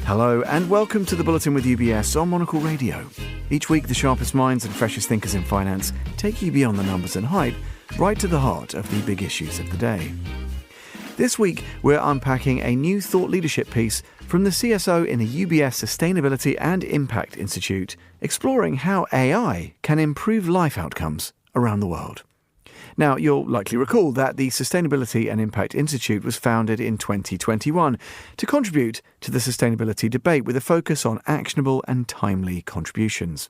Hello and welcome to the Bulletin with UBS on Monocle Radio. Each week, the sharpest minds and freshest thinkers in finance take you beyond the numbers and hype, right to the heart of the big issues of the day. This week, we're unpacking a new thought leadership piece from the CSO in the UBS Sustainability and Impact Institute, exploring how AI can improve life outcomes around the world. Now, you'll likely recall that the Sustainability and Impact Institute was founded in 2021 to contribute to the sustainability debate with a focus on actionable and timely contributions.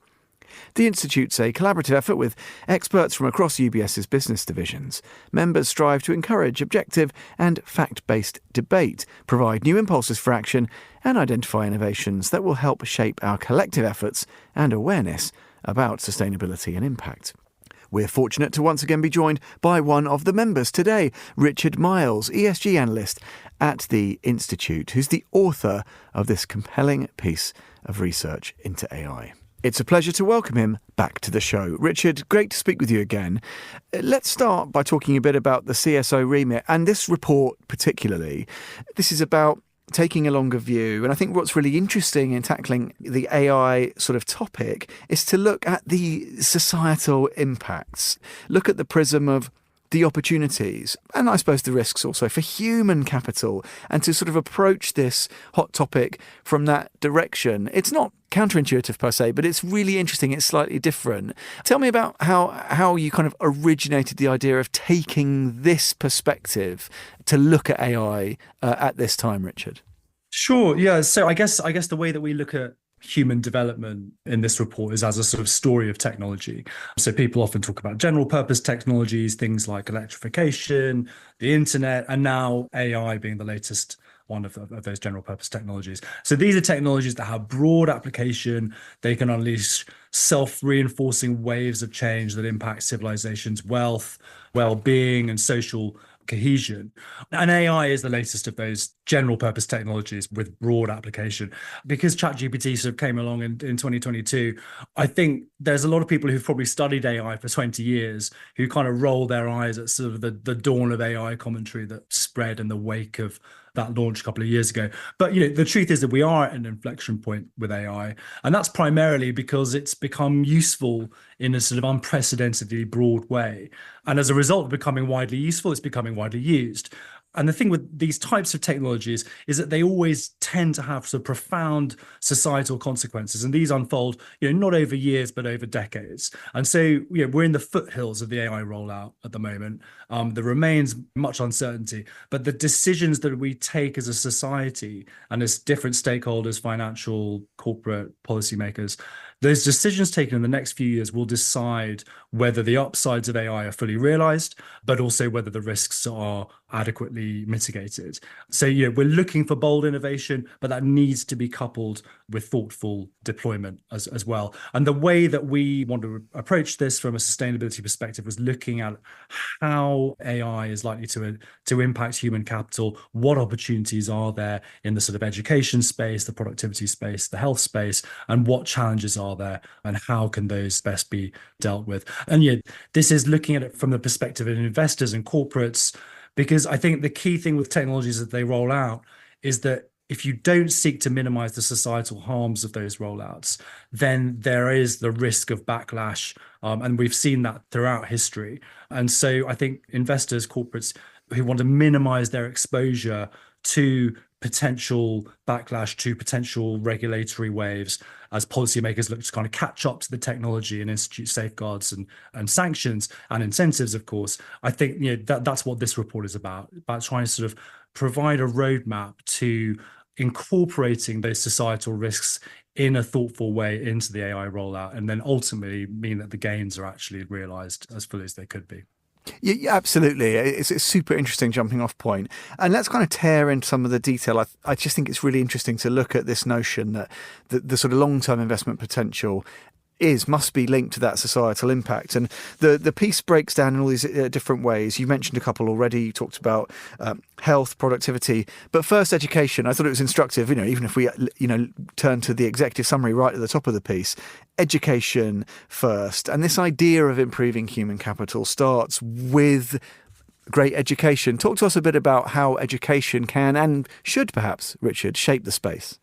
The Institute's a collaborative effort with experts from across UBS's business divisions. Members strive to encourage objective and fact-based debate, provide new impulses for action, and identify innovations that will help shape our collective efforts and awareness about sustainability and impact. We're fortunate to once again be joined by one of the members today, Richard Mylles, ESG analyst at the Institute, who's the author of this compelling piece of research into AI. It's a pleasure to welcome him back to the show. Richard, great to speak with you again. Let's start by talking a bit about the CSO remit and this report particularly. This is about taking a longer view. And I think what's really interesting in tackling the AI sort of topic is to look at the societal impacts, look at the prism of the opportunities and I suppose the risks also for human capital, and to sort of approach this hot topic from that direction. It's not counterintuitive per se, but it's really interesting. It's slightly different. Tell me about how you kind of originated the idea of taking this perspective to look at AI at this time, Richard. Sure. Yeah. So I guess the way that we look at human development in this report is as a sort of story of technology. So people often talk about general purpose technologies, things like electrification, the internet, and now AI being the latest one of those general purpose technologies. So these are technologies that have broad application. They can unleash self-reinforcing waves of change that impact civilization's wealth, well-being, and social cohesion. And AI is the latest of those general purpose technologies with broad application. Because ChatGPT sort of came along in 2022, I think there's a lot of people who've probably studied AI for 20 years who kind of roll their eyes at sort of the dawn of AI commentary that spread in the wake of that launch a couple of years ago. But the truth is that we are at an inflection point with AI, and that's primarily because it's become useful in a sort of unprecedentedly broad way. And as a result of becoming widely useful, it's becoming widely used. And the thing with these types of technologies is that they always tend to have sort of profound societal consequences. And these unfold, not over years, but over decades. And so we're in the foothills of the AI rollout at the moment. There remains much uncertainty, but the decisions that we take as a society and as different stakeholders, financial, corporate, policymakers, those decisions taken in the next few years will decide whether the upsides of AI are fully realized, but also whether the risks are adequately mitigated. So we're looking for bold innovation, but that needs to be coupled with thoughtful deployment as well. And the way that we want to approach this from a sustainability perspective was looking at how AI is likely to impact human capital, what opportunities are there in the sort of education space, the productivity space, the health space, and what challenges are there and how can those best be dealt with. And this is looking at it from the perspective of investors and corporates, because I think the key thing with technologies that they roll out is that if you don't seek to minimize the societal harms of those rollouts, then there is the risk of backlash. And we've seen that throughout history. And so I think investors, corporates who want to minimize their exposure to potential backlash, to potential regulatory waves, as policymakers look to kind of catch up to the technology and institute safeguards and sanctions and incentives, of course, I think that's what this report is about trying to sort of provide a roadmap to incorporating those societal risks in a thoughtful way into the AI rollout, and then ultimately mean that the gains are actually realized as fully as they could be. Yeah, absolutely. It's a super interesting jumping off point. And let's kind of tear into some of the detail. I just think it's really interesting to look at this notion that the sort of long-term investment potential must be linked to that societal impact. And the piece breaks down in all these different ways. You mentioned a couple already. You talked about health, productivity, but first education. I thought it was instructive, even if we, turn to the executive summary right at the top of the piece, education first. And this idea of improving human capital starts with great education. Talk to us a bit about how education can and should perhaps, Richard, shape the space.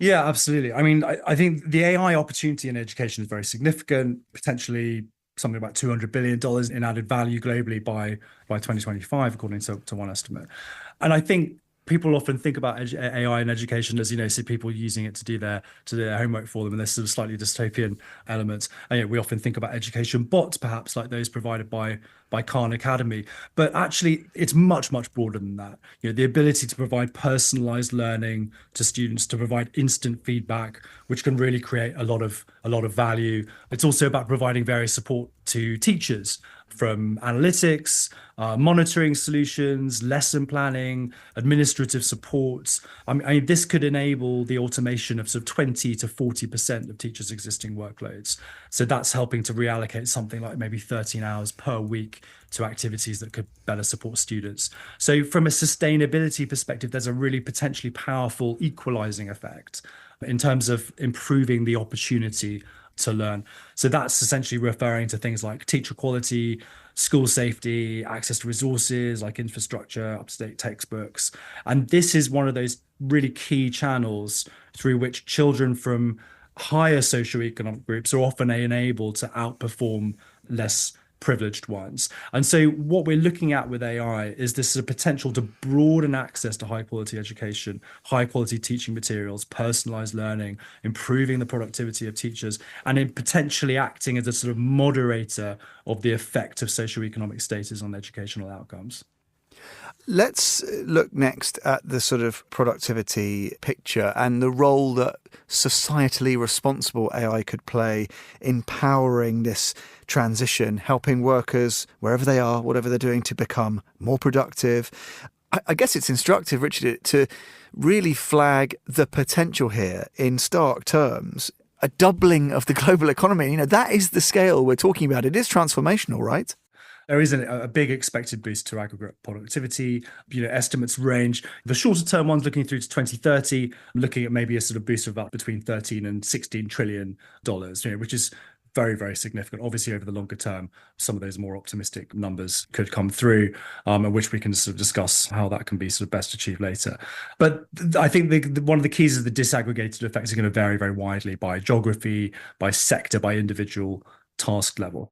Yeah, absolutely. I mean, I think the AI opportunity in education is very significant, potentially something about $200 billion in added value globally by 2025, according to one estimate. And I think people often think about AI in education as, see people using it to do their homework for them, and there's sort of slightly dystopian elements. And we often think about education bots, perhaps like those provided by Khan Academy, but actually it's much, much broader than that. The ability to provide personalized learning to students, to provide instant feedback, which can really create a lot of value. It's also about providing various support to teachers, from analytics, monitoring solutions, lesson planning, administrative supports. I mean, this could enable the automation of sort of 20 to 40% of teachers' existing workloads. So that's helping to reallocate something like maybe 13 hours per week to activities that could better support students. So from a sustainability perspective, there's a really potentially powerful equalizing effect in terms of improving the opportunity to learn. So that's essentially referring to things like teacher quality, school safety, access to resources like infrastructure, up-to-date textbooks. And this is one of those really key channels through which children from higher socioeconomic groups are often enabled to outperform less privileged ones. And so what we're looking at with AI is this sort of potential to broaden access to high quality education, high quality teaching materials, personalized learning, improving the productivity of teachers, and in potentially acting as a sort of moderator of the effect of socioeconomic status on educational outcomes. Let's look next at the sort of productivity picture and the role that societally responsible AI could play in powering this transition, helping workers, wherever they are, whatever they're doing, to become more productive. I guess it's instructive, Richard, to really flag the potential here in stark terms. A doubling of the global economy, that is the scale we're talking about. It is transformational, right? There is a big expected boost to aggregate productivity. Estimates range. The shorter term ones looking through to 2030, looking at maybe a sort of boost of about between 13 and 16 trillion dollars, which is very, very significant. Obviously, over the longer term, some of those more optimistic numbers could come through, and which we can sort of discuss how that can be sort of best achieved later. But I think one of the keys is the disaggregated effects are going to vary very widely by geography, by sector, by individual task level.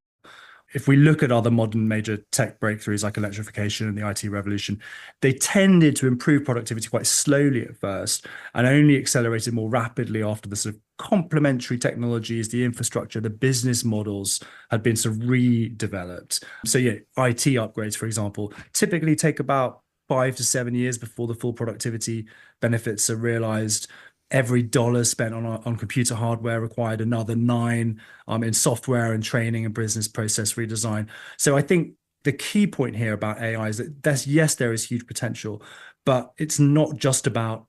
If we look at other modern major tech breakthroughs like electrification and the IT revolution, they tended to improve productivity quite slowly at first and only accelerated more rapidly after the sort of complementary technologies, the infrastructure, the business models had been sort of redeveloped. So IT upgrades, for example, typically take about 5 to 7 years before the full productivity benefits are realized. Every dollar spent on computer hardware required another 9 in software and training and business process redesign. So I think the key point here about AI is that yes, there is huge potential, but it's not just about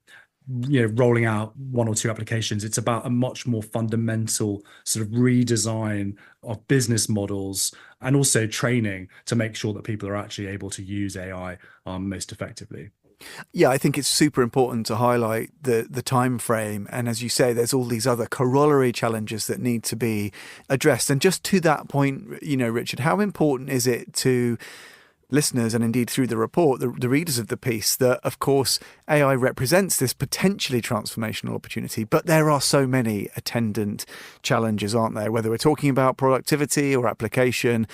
rolling out 1 or 2 applications. It's about a much more fundamental sort of redesign of business models and also training to make sure that people are actually able to use AI most effectively. Yeah, I think it's super important to highlight the time frame. And as you say, there's all these other corollary challenges that need to be addressed. And just to that point, Richard, how important is it to listeners and indeed through the report, the readers of the piece, that, of course, AI represents this potentially transformational opportunity, but there are so many attendant challenges, aren't there? Whether we're talking about productivity or application,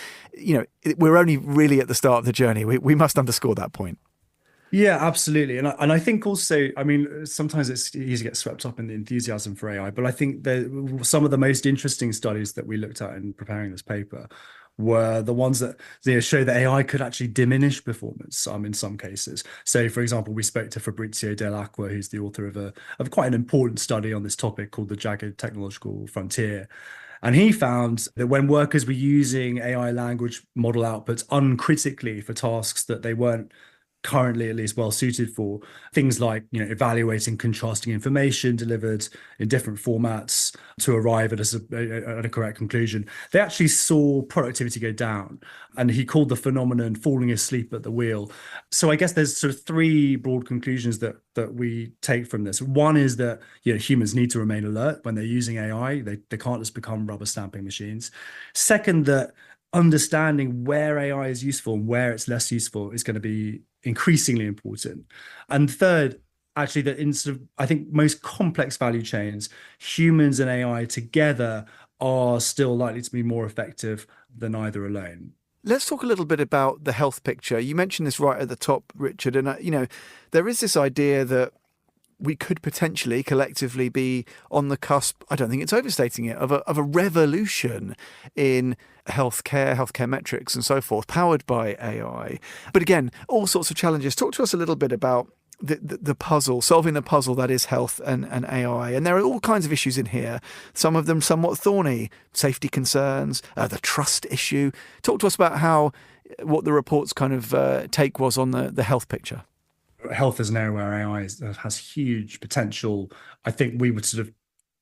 we're only really at the start of the journey. We must underscore that point. Yeah, absolutely. And I think also, I mean, sometimes it's easy to get swept up in the enthusiasm for AI, but I think that some of the most interesting studies that we looked at in preparing this paper were the ones that show that AI could actually diminish performance in some cases. So, for example, we spoke to Fabrizio Dell'Acqua, who's the author of quite an important study on this topic called The Jagged Technological Frontier. And he found that when workers were using AI language model outputs uncritically for tasks that they weren't currently at least well suited for, things like evaluating contrasting information delivered in different formats to arrive at a correct conclusion, they actually saw productivity go down. And he called the phenomenon falling asleep at the wheel. So I guess there's sort of 3 broad conclusions that we take from this. One is that humans need to remain alert when they're using AI. They can't just become rubber stamping machines. Second, that understanding where AI is useful and where it's less useful is going to be increasingly important. And third, actually that in sort of, I think, most complex value chains, humans and AI together are still likely to be more effective than either alone. Let's talk a little bit about the health picture. You mentioned this right at the top, Richard, and there is this idea that we could potentially collectively be on the cusp, I don't think it's overstating it, of a revolution in healthcare metrics and so forth, powered by AI. But again, all sorts of challenges. Talk to us a little bit about the puzzle, solving the puzzle that is health and AI. And there are all kinds of issues in here, some of them somewhat thorny, safety concerns, the trust issue. Talk to us about what the report's kind of take was on the health picture. Health is an area where AI has huge potential. I think we would sort of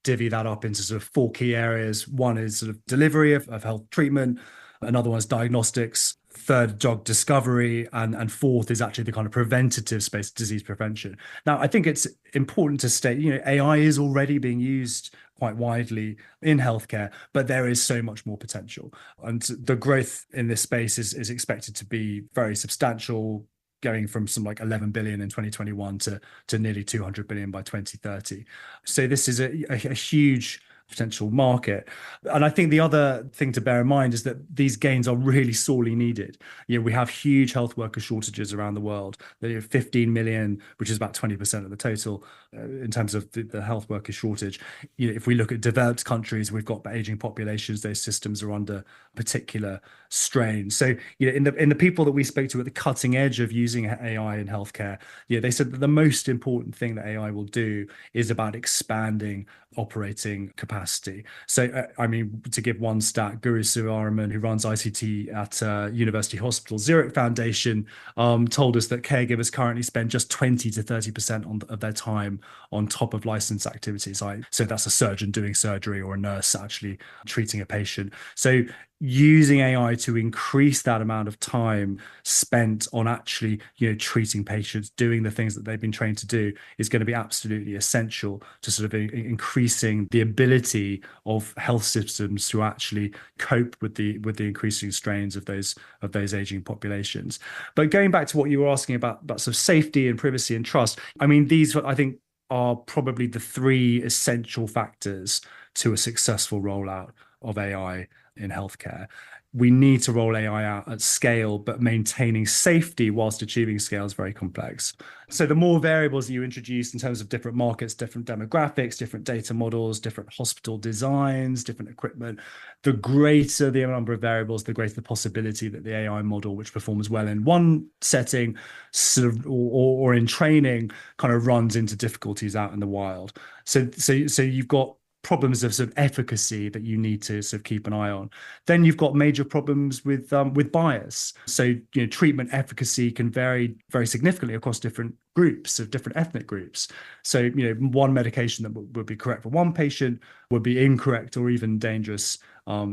divvy that up into sort of four key areas. One is sort of delivery of health treatment. Another one is diagnostics. Third, drug discovery. And fourth is actually the kind of preventative space, disease prevention. Now, I think it's important to state, AI is already being used quite widely in healthcare, but there is so much more potential. And the growth in this space is expected to be very substantial, going from some like 11 billion in 2021 to nearly 200 billion by 2030. So this is a huge potential market. And I think the other thing to bear in mind is that these gains are really sorely needed. We have huge health worker shortages around the world. There are 15 million, which is about 20% of the total in terms of the health worker shortage. If we look at developed countries, we've got aging populations. Those systems are under particular strain. So, in the people that we spoke to at the cutting edge of using AI in healthcare, they said that the most important thing that AI will do is about expanding operating capacity. So, to give one stat, Guru Sivaraman, who runs ICT at University Hospital Zurich Foundation, told us that caregivers currently spend just 20 to 30% of their time on top of licensed activities. So that's a surgeon doing surgery or a nurse actually treating a patient. So using AI to increase that amount of time spent on actually, treating patients, doing the things that they've been trained to do, is going to be absolutely essential to sort of increasing the ability of health systems to actually cope with the increasing strains of those aging populations. But going back to what you were asking about sort of safety and privacy and trust, these, I think, are probably the three essential factors to a successful rollout of AI in healthcare. We need to roll AI out at scale, but maintaining safety whilst achieving scale is very complex. So the more variables you introduce in terms of different markets, different demographics, different data models, different hospital designs, different equipment, the greater the number of variables, the greater the possibility that the AI model, which performs well in one setting, sort of, or in training, kind of runs into difficulties out in the wild. So you've got problems of sort of efficacy that you need to sort of keep an eye on. Then you've got major problems with bias. So treatment efficacy can vary very significantly across different groups of different ethnic groups. So one medication that would be correct for one patient would be incorrect or even dangerous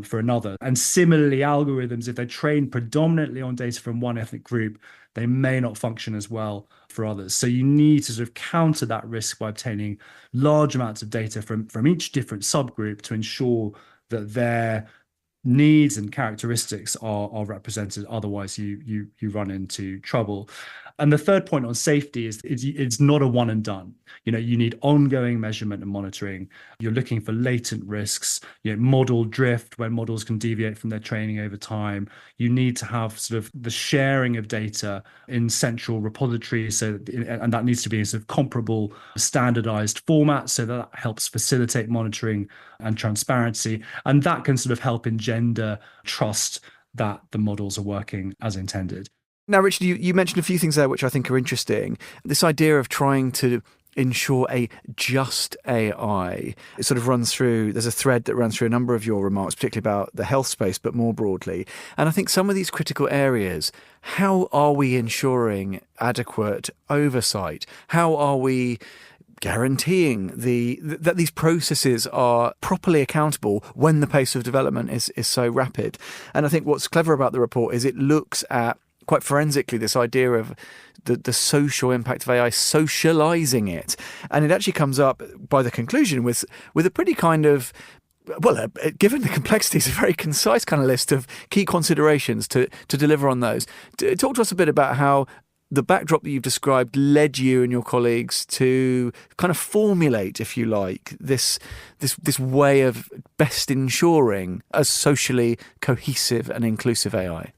for another. And similarly, algorithms, if they're trained predominantly on data from one ethnic group, they may not function as well for others. So you need to sort of counter that risk by obtaining large amounts of data from each different subgroup to ensure that their needs and characteristics are represented. Otherwise, you run into trouble. And the third point on safety is it's not a one and done. You need ongoing measurement and monitoring. You're looking for latent risks, model drift when models can deviate from their training over time. You need to have sort of the sharing of data in central repositories, and that needs to be in sort of comparable, standardized format, so that helps facilitate monitoring and transparency. And that can sort of help engender trust that the models are working as intended. Now, Richard, you mentioned a few things there which I think are interesting. This idea of trying to ensure a just AI, it sort of runs through, there's a thread that runs through a number of your remarks, particularly about the health space, but more broadly. And I think some of these critical areas, how are we ensuring adequate oversight? How are we guaranteeing that these processes are properly accountable when the pace of development is so rapid? And I think what's clever about the report is it looks at, quite forensically, this idea of the social impact of AI, socializing it. And it actually comes up by the conclusion with a pretty kind of, well, given the complexities, a very concise kind of list of key considerations to deliver on those. Talk to us a bit about how the backdrop that you've described led you and your colleagues to kind of formulate, if you like, this way of best ensuring a socially cohesive and inclusive AI.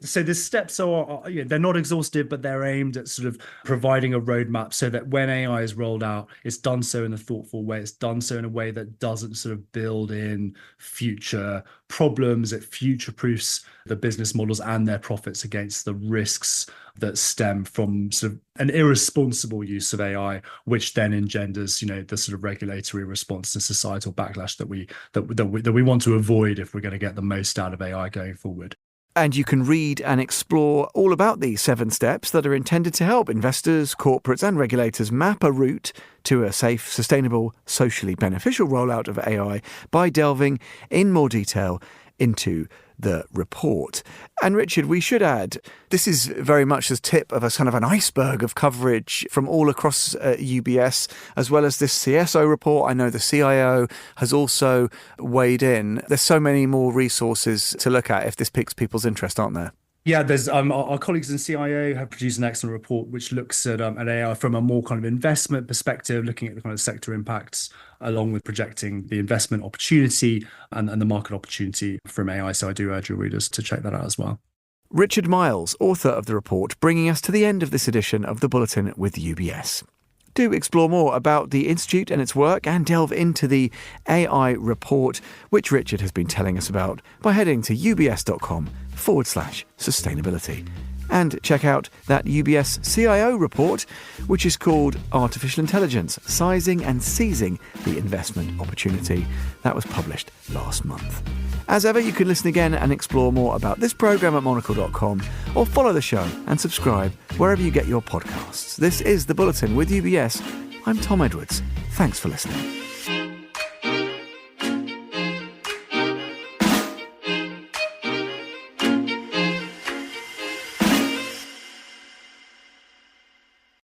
So the steps are they're not exhaustive, but they're aimed at sort of providing a roadmap so that when AI is rolled out, it's done so in a thoughtful way. It's done so in a way that doesn't sort of build in future problems. It future-proofs the business models and their profits against the risks that stem from sort of an irresponsible use of AI, which then engenders, the sort of regulatory response and societal backlash that we want to avoid if we're going to get the most out of AI going forward. And you can read and explore all about these 7 steps that are intended to help investors, corporates and regulators map a route to a safe, sustainable, socially beneficial rollout of AI by delving in more detail into the report. And Richard, we should add, this is very much the tip of a kind of an iceberg of coverage from all across UBS, as well as this CSO report. I know the CIO has also weighed in. There's so many more resources to look at if this piques people's interest, aren't there? Yeah, there's our colleagues in CIO have produced an excellent report which looks at AI from a more kind of investment perspective, looking at the kind of sector impacts, along with projecting the investment opportunity and the market opportunity from AI. So I do urge your readers to check that out as well. Richard Mylles, author of the report, bringing us to the end of this edition of the Bulletin with UBS. Do explore more about the Institute and its work and delve into the AI report, which Richard has been telling us about, by heading to ubs.com/sustainability. And check out that UBS CIO report, which is called Artificial Intelligence, Sizing and Seizing the Investment Opportunity. That was published last month. As ever, you can listen again and explore more about this programme at monocle.com or follow the show and subscribe wherever you get your podcasts. This is The Bulletin with UBS. I'm Tom Edwards. Thanks for listening.